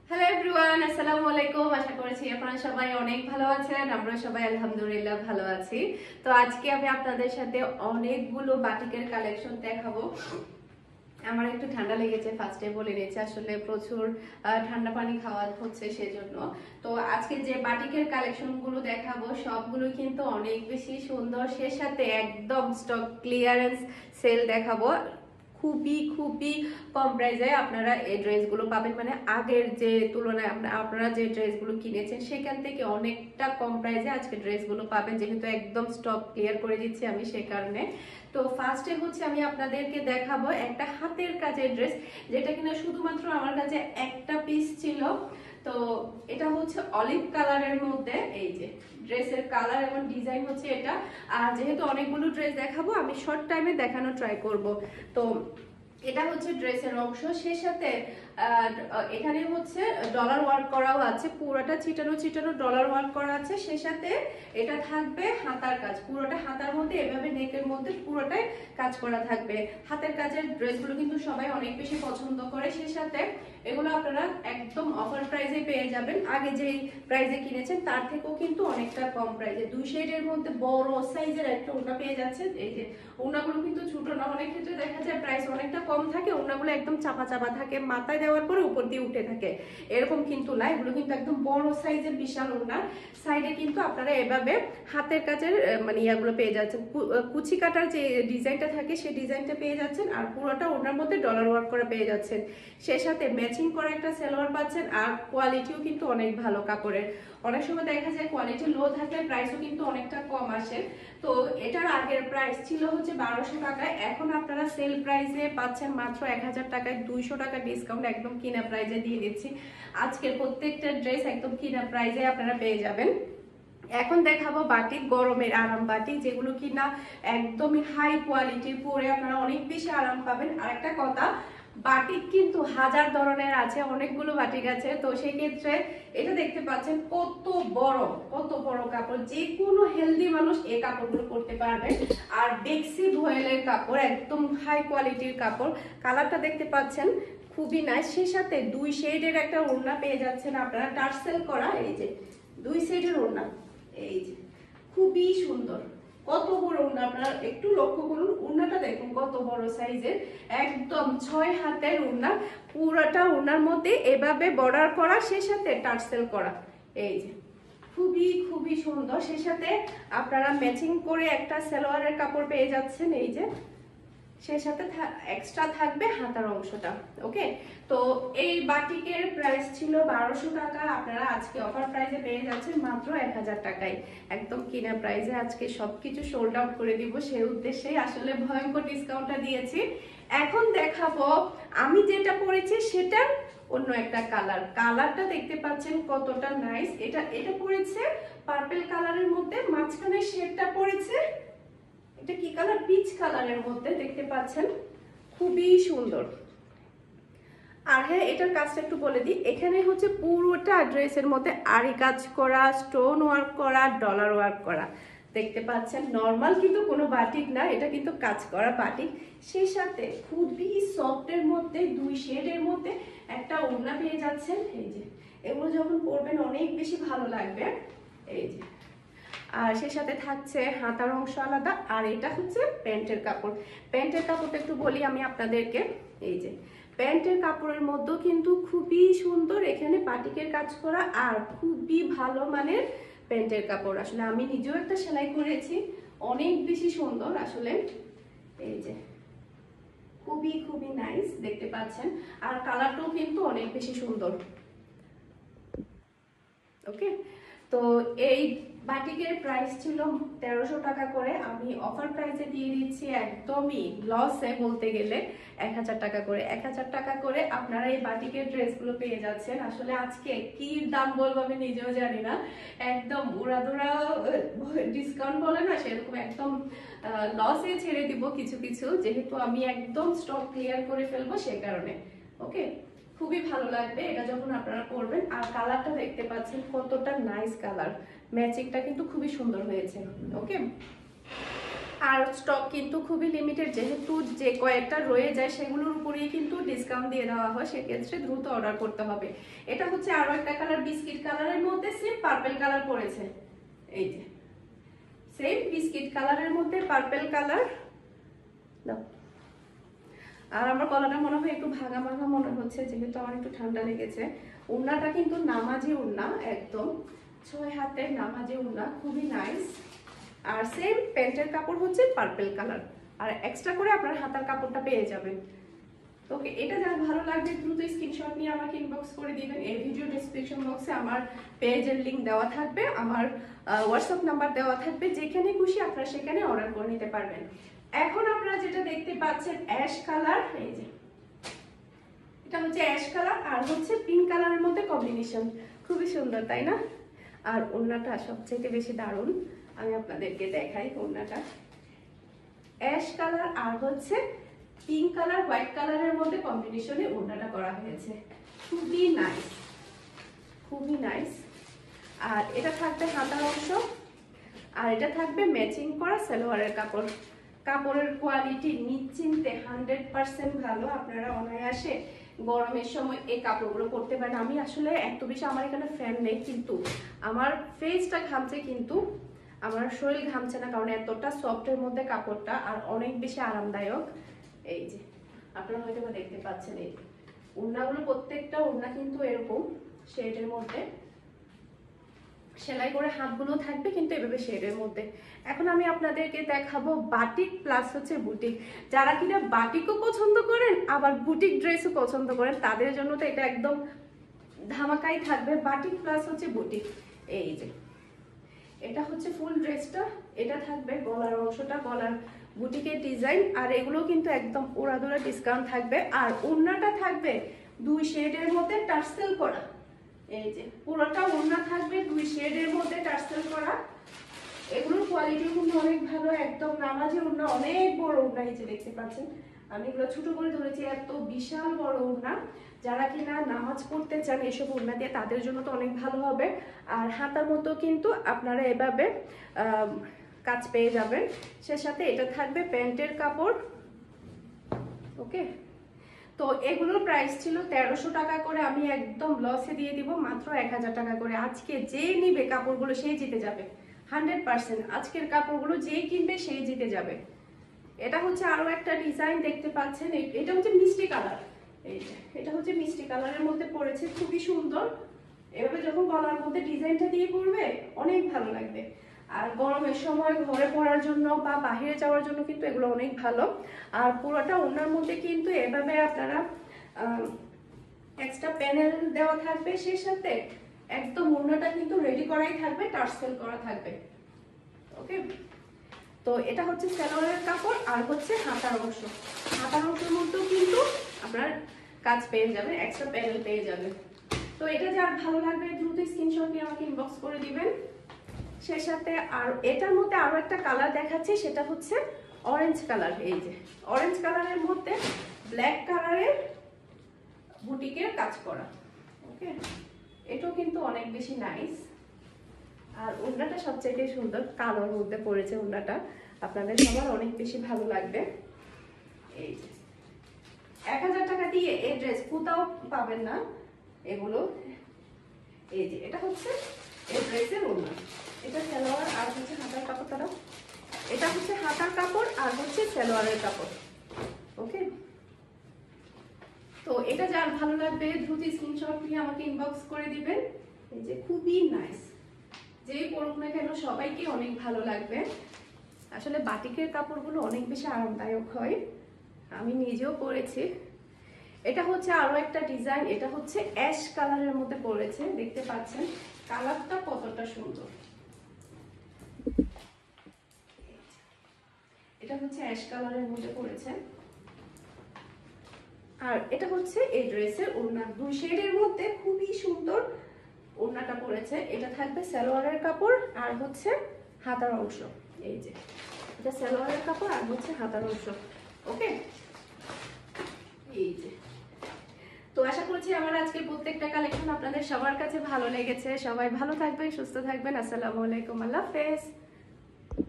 Hello everyone, আসসালামু আলাইকুম। আশা করছি আপনারা সবাই অনেক ভালো আছেন। আমরা সবাই আলহামদুলিল্লাহ ভালো আছি। তো আজকে আমি আপনাদের সাথে অনেকগুলো বাটিকের কালেকশন দেখাবো। আমার একটু ঠান্ডা লেগেছে, ফার্স্টে বলে নিয়েছি, আসলে প্রচুর ঠান্ডা পানি খাওয়া হচ্ছে সেজন্য। তো আজকে যে বাটিকের কালেকশন গুলো দেখাবো সবগুলো কিন্তু অনেক বেশি সুন্দর, সে সাথে একদম স্টক ক্লিয়ারেন্স সেল দেখাবো। খুবই খুবই কম প্রাইসে আপনারা এই ড্রেসগুলো পাবেন, মানে আগের যে তুলনায় আপনারা যে ড্রেসগুলো কিনেছেন সেখান থেকে অনেকটা কম প্রাইসে আজকে ড্রেসগুলো পাবেন, যেহেতু একদম স্টক ক্লিয়ার করে দিচ্ছি আমি সেই কারণে। তো ফার্স্টে হচ্ছে আমি আপনাদেরকে দেখাবো একটা হাতের কাজের ড্রেস, যেটা কিনা শুধুমাত্র আমার কাছে একটা পিস ছিল। তো এটা হচ্ছে অলিভ কালারের মধ্যে, এই যে ড্রেসের কালার এবং ডিজাইন হচ্ছে এটা। আর যেহেতু অনেকগুলো ড্রেস দেখাবো আমি শর্ট টাইমে দেখানো ট্রাই করব। তো এটা হচ্ছে ড্রেসের অংশ, সে সাথে এখানে হচ্ছে ডলার ওয়ার্ক করাও আছে, পুরোটা ছিটানো ছিটানো ডলার ওয়ার্ক করা আছে। সে সাথে এটা থাকবে হাতার কাজ, পুরোটা হাতার মধ্যে এভাবে নেকের মধ্যে পুরোটাই কাজ করা থাকবে। হাতের কাজের ড্রেসগুলো কিন্তু সবাই অনেক বেশি পছন্দ করে। সে সাথে এগুলো আপনারা একদম অফার প্রাইসে পেয়ে যাবেন, আগে যেই প্রাইসে কিনেছেন তার থেকেও কিন্তু অনেকটা কম প্রাইসে। দুই শেডের মধ্যে বড় সাইজের একটা ওড়না পেয়ে যাচ্ছেন। এই যে ওড়নাগুলো কিন্তু ছোট না, অনেক ক্ষেত্রে দেখা যায় প্রাইস অনেকটা কম থাকে, ওড়নাগুলো একদম চাপা চাপা থাকে, মাথায় দেওয়ার পরে উপর দিয়ে উঠে থাকে, এরকম কিন্তু না। এগুলো কিন্তু একদম বড় সাইজের বিশাল ওড়না। সাইডে কিন্তু আপনারা এভাবে হাতের কাজের মানে ইয়াগুলো পেয়ে যাচ্ছেন, কুচি কাটার যে ডিজাইনটা থাকে সেই ডিজাইনটা পেয়ে যাচ্ছেন, আর পুরোটা ওড়নার মধ্যে ডলার ওয়ার্ক করা পেয়ে যাচ্ছেন। সেই সাথে ম্যাচিং করা একটা সালোয়ার পাচ্ছেন, আর কোয়ালিটিও কিন্তু অনেক ভালো কাপড়ের। অনেক সময় দেখা যায় কোয়ালিটি লো থাকলে প্রাইসও কিন্তু অনেকটা কম আসে। তো এটার আগের প্রাইস ছিল হচ্ছে 1200 টাকা, এখন আপনারা সেল প্রাইসে পাচ্ছেন মাত্র 1000 টাকায়। 200 টাকা ডিসকাউন্ট, একদম কিনা প্রাইসে দিয়ে দিচ্ছি। আজকে প্রত্যেকটা ড্রেস একদম কিনা প্রাইসে আপনারা পেয়ে যাবেন। এখন দেখাবো বাটিক, গরমের আরাম বাটিক, যেগুলো কিনা একদমই হাই কোয়ালিটির, পরে আপনারা অনেক বেশি আরাম পাবেন। আর একটা কথা, বাটিক কিন্তু হাজার ধরনের আছে, অনেকগুলো বাটিক আছে। তো সেই ক্ষেত্রে এটা দেখতে পাচ্ছেন কত বড় কাপড়, যে কোনো হেলদি মানুষ এই কাপড়গুলো পরতে পারবে। আর বেক্সি ভয়েলের কাপড়, একদম হাই কোয়ালিটির কাপড়। কালারটা দেখতে পাচ্ছেন খুবই নাইস। সেই সাথে দুই শেডের একটা ওড়না পেয়ে যাচ্ছেন আপনারা, টার্সেল করা, এই যে দুই শেডের ওড়না, এই যে খুবই সুন্দর। কত বড় ওড়না, আপনারা একটু লক্ষ্য করুন, ওড়নাটা দেখুন কত বড় সাইজের, একদম 6 হাতের ওড়না। পুরোটা ওড়নার মধ্যে এভাবে বর্ডার করা, সে সাথে টার্সেল করা, এই যে খুবই খুবই সুন্দর। সে সাথে আপনারা ম্যাচিং করে একটা সালোয়ারের কাপড় পেয়ে যাচ্ছেন, এই যে সেই সাথে এক্সট্রা থাকবে হাতার অংশটা। ওকে, তো এই বাটিকের প্রাইস ছিল 1200 টাকা, আপনারা আজকে অফার প্রাইসে পেয়ে যাচ্ছেন মাত্র 1000 টাকায়, একদম কিনা প্রাইসে। আজকে সবকিছু সোল্ড আউট করে দিব, সেই উদ্দেশ্যেই আসলে ভয়ঙ্কর ডিসকাউন্টটা দিয়েছি। এখন দেখাবো আমি যেটা পরেছি সেটার অন্য একটা কালার। কালারটা দেখতে পাচ্ছেন কতটা নাইস। এটা পরেছে পার্পল কালারের মধ্যে, মাঝখানে শেডটা পরেছে, এটা কি কালার, পিচ কালারের মধ্যে দেখতে পাচ্ছেন, খুবই সুন্দর। আর হ্যাঁ, এটার কাজটা একটু বলে দিই, এখানে হচ্ছে পুরোটা ড্রেসের মধ্যে আরি কাজ করা, স্টোন ওয়ার্ক করা, ডলার ওয়ার্ক করা দেখতে পাচ্ছেন। নর্মাল কিন্তু কোনো বাটিক না, এটা কিন্তু কাজ করা বাটিক। সেই সাথে খুবই সফটের মধ্যে দুই শেডের মধ্যে একটা ওড়না পেয়ে যাচ্ছেন, এই যে এগুলো যখন পরবেন অনেক বেশি ভালো লাগবে, এই যে। আর সে সাথে থাকছে হাতার অংশ আলাদা, আর এটা হচ্ছে প্যান্টের কাপড়। প্যান্টের কাপড়টা একটু বলি আমি আপনাদেরকে, এই যে প্যান্টের কাপড়ের মধ্যেও কিন্তু খুবই সুন্দর, এখানে বাটিকের কাজ করা, আর খুবই ভালো মানের প্যান্টের কাপড়। আসলে আমি নিজেও একটা সেলাই করেছি, অনেক বেশি সুন্দর আসলে, এই যে খুবই খুবই নাইস দেখতে পাচ্ছেন। আর কালারটাও কিন্তু অনেক বেশি সুন্দর। ওকে, তো এই বাটিকের প্রাইস ছিল 1300 টাকা করে, আমি অফার প্রাইসে দিয়ে দিচ্ছি একদমই লসে বলতে গেলে 1000 টাকা করে। 1000 টাকা করে আপনারা এই বাটিকের ড্রেসগুলো পেয়ে যাচ্ছেন। আসলে আজকে কি দাম বলবো আমি নিজেও জানি না, একদম উড়াধুরা ডিসকাউন্ট বলে না সেরকম, একদম লসে ছেড়ে দিব কিছু কিছু, যেহেতু আমি একদম স্টক ক্লিয়ার করে ফেলবো সে কারণে। ওকে, খুবই ভালো লাগবে এটা যখন আপনারা পরবেন। আর কালারটা দেখতে পাচ্ছেন কতটা নাইস কালার, ম্যাচিংটা কিন্তু খুবই সুন্দর হয়েছে। ওকে, আর স্টক কিন্তু খুবই লিমিটেড, যেহেতু যে কয়েকটা রয়ে যায় সেগুলোর উপরেই কিন্তু ডিসকাউন্ট দিয়ে দেওয়া হয়, সেক্ষেত্রে দ্রুত অর্ডার করতে হবে। এটা হচ্ছে আরো একটা কালার, বিস্কিট কালারের মধ্যে সেম পার্পল কালার পড়েছে, এই যে সেম বিস্কিট কালারের মধ্যে পার্পল কালার। আর আমার গলাটা মনে হয় একটু ভাঙা ভাঙা মনে হচ্ছে, যেহেতু আমার একটু ঠান্ডা লেগেছে। ওড়নাটা কিন্তু নামাজি ওড়না, একদম 6 হাতের নামাজি ওড়না, খুবই নাইস। আর সেম প্যান্টের কাপড় হচ্ছে পার্পল কালার, আর এক্সট্রা করে আপনার হাতার কাপড়টা পেয়ে যাবেন। ওকে, এটা যার ভালো লাগবে দ্রুত স্ক্রিনশট নিয়ে আমাকে ইনবক্স করে দিবেন। এই ভিডিও ডেসক্রিপশন বক্সে আমার পেজের লিংক দেওয়া থাকবে, আমার হোয়াটসঅ্যাপ নাম্বার দেওয়া থাকবে, যেখানে খুশি আপনারা সেখানে অর্ডার করে নিতে পারবেন। এখন আপনারা যেটা দেখতে পাচ্ছেন অ্যাশ কালার, এই যে এটা হচ্ছে অ্যাশ কালার আর হচ্ছে পিঙ্ক কালারের মধ্যে কম্বিনেশন, খুবই সুন্দর তাই না? আর ওড়নাটা সবচেয়ে বেশি দারুণ, আমি আপনাদেরকে দেখাই। ওড়নাটা অ্যাশ কালার আর হচ্ছে পিঙ্ক কালার হোয়াইট কালারের মধ্যে কম্বিনেশনে ওড়নাটা করা হয়েছে, খুবই নাইস, খুবই নাইস। আর এটা থাকবে হাতার অংশ, আর এটা থাকবে ম্যাচিং করা সালোয়ারের কাপড়। কাপড়ের কোয়ালিটি নিশ্চিন্তে 100% ভালো, আপনারা অনায়াসে গরমের সময় এই কাপড়গুলো পরতে পারেন। আমি আসলে এত বেশি, আমার এখানে ফ্যান নেই কিন্তু আমার ফেসটা ঘামছে, কিন্তু আমার শরীর ঘামছে না, কারণ এতটা সফটের মধ্যে কাপড়টা আর অনেক বেশি আরামদায়ক। এই যে আপনারা হয়তো দেখতে পাচ্ছেন, এই ওড়নাগুলো প্রত্যেকটা ওড়না কিন্তু এরকম শেডের মধ্যে সেলাই করে হাতগুলো থাকবে, কিন্তু এভাবে শেডের মধ্যে। এখন আমি আপনাদেরকে দেখাবো বাটিক প্লাস হচ্ছে বুটিক। যারা কিনা বাটিকও পছন্দ করেন আবার বুটিক ড্রেসও পছন্দ করেন, তাদের জন্য তো এটা একদম ধামাকাই থাকবে, বাটিক প্লাস হচ্ছে বুটিক। এই যে এটা হচ্ছে ফুল ড্রেসটা, এটা থাকবে গলার অংশটা, গলার বুটিকের ডিজাইন, আর এগুলো কিন্তু একদম উড়াদুরা ডিসকাউন্ট থাকবে। আর ওড়নাটা থাকবে 2 শেডের মধ্যে টার্সেল করা, এই যে পুরোটা ওড়না থাকবে 2 শেডের মধ্যে টার্সেল করা। এগুলোর কোয়ালিটি কিন্তু অনেক ভালো, একদম নামাজি ওড়না, অনেক বড় ওড়না, এই যে দেখতে পাচ্ছেন। আমি এগুলো ছোট করে ধরেছি, এত বিশাল বড় ওড়না। যারা কিনা নামাজ পড়তে চান এসব ওড়না দিয়ে, তাদের জন্য তো অনেক ভালো হবে। আর হাতার মতো কিন্তু আপনারা এভাবে কাজ পেয়ে যাবেন। সে সাথে এটা থাকবে প্যান্টের কাপড়। ওকে, তো এগুলোর প্রাইস ছিল 1300 টাকা করে, আমি একদম লসে দিয়ে দিব মাত্র 1000 টাকা করে। আজকে যে নিবে কাপড়গুলো সেই জিতে যাবে 100%। আজকের কাপড়গুলো যেই কিনবে সেই জিতে যাবে। এটা হচ্ছে আরো একটা ডিজাইন দেখতে পাচ্ছেন, এটা হচ্ছে মিষ্টি কালার, এই যে এটা হচ্ছে মিষ্টি কালারের মধ্যে পড়েছে, খুবই সুন্দর। এভাবে যখন গলার মধ্যে ডিজাইনটা দিয়ে পরবে অনেক ভালো লাগবে। আর গরমের সময় ঘরে পরার জন্য বা বাইরে যাওয়ার জন্য কিন্তু এগুলো অনেক ভালো। আর পুরোটা ওড়নার মধ্যে কিন্তু এভাবে আপনারা এক্সট্রা প্যানেল দেওয়া থাকবে, সেই সাথে একদম ওড়নাটা কিন্তু রেডি করাই থাকবে, টার্সেল করা থাকবে। ওকে, তো এটা হচ্ছে সালোয়ারের কাপড় আর হচ্ছে হাতার অংশ। হাতার অংশের মধ্যেও কিন্তু আপনার কাজ পেয়ে যাবেন, এক্সট্রা প্যানেল পেয়ে যাবেন। তো এটা যার ভালো লাগবে দ্রুত স্ক্রিনশট নিয়ে আমাকে ইনবক্স করে দিবেন। সেই সাথে আর এটার মধ্যে আরো একটা কালার দেখাচ্ছি, সেটা হচ্ছে অরেঞ্জ কালার। এই যে অরেঞ্জ কালারের মধ্যে ব্ল্যাক কালারের বুটিকের কাজ করা। ওকে, এটাও কিন্তু অনেক বেশি নাইস। আর ওড়নাটা সবচেয়ে সুন্দর, কালোর মধ্যে পড়েছে ওড়নাটা, আপনাদের সবার অনেক বেশি ভালো লাগবে। এই যে 1000 টাকা দিয়ে এই ড্রেস কোথাও পাবেন না এগুলো। এই যে এটা হচ্ছে এই ড্রেসের ওড়না, এটা সালোয়ার আর হচ্ছে হাতার কাপড়টা, এটা হচ্ছে হাতার কাপড় আর হচ্ছে সালোয়ারের কাপড়। ওকে, তো এটা যার ভালো লাগবে দ্রুত স্ক্রিনশট নিয়ে আমাকে ইনবক্স করে দিবেন। এই যে খুবই নাইস, যেই পরুক না কেন সবাইকে অনেক ভালো লাগবে। আসলে বাটিকের কাপড়গুলো অনেক বেশি আরামদায়ক হয়, আমি নিজেও পরেছি। এটা হচ্ছে আরো একটা ডিজাইন, এটা হচ্ছে অ্যাশ কালারের মধ্যে পড়েছে, দেখতে পাচ্ছেন কালারটা কতটা সুন্দর। এটা হচ্ছে অ্যাশ কালারের মধ্যে পড়েছে, আর এটা হচ্ছে এই ড্রেসের ওড়না, 2 শেডের মধ্যে খুবই সুন্দর ওড়নাটা পড়েছে। এটা থাকবে সালোয়ারের কাপড় আর হচ্ছে হাতার অংশ। এই যে এটা সালোয়ারের কাপড় আর হচ্ছে হাতার অংশ। ওকে, এই যে তো আশা করছি আমার আজকে প্রত্যেকটা কালেকশন আপনাদের সবার কাছে ভালো লেগেছে। সবাই ভালো থাকবেন, সুস্থ থাকবেন। আসসালামু আলাইকুম, আল্লাহ হাফেজ।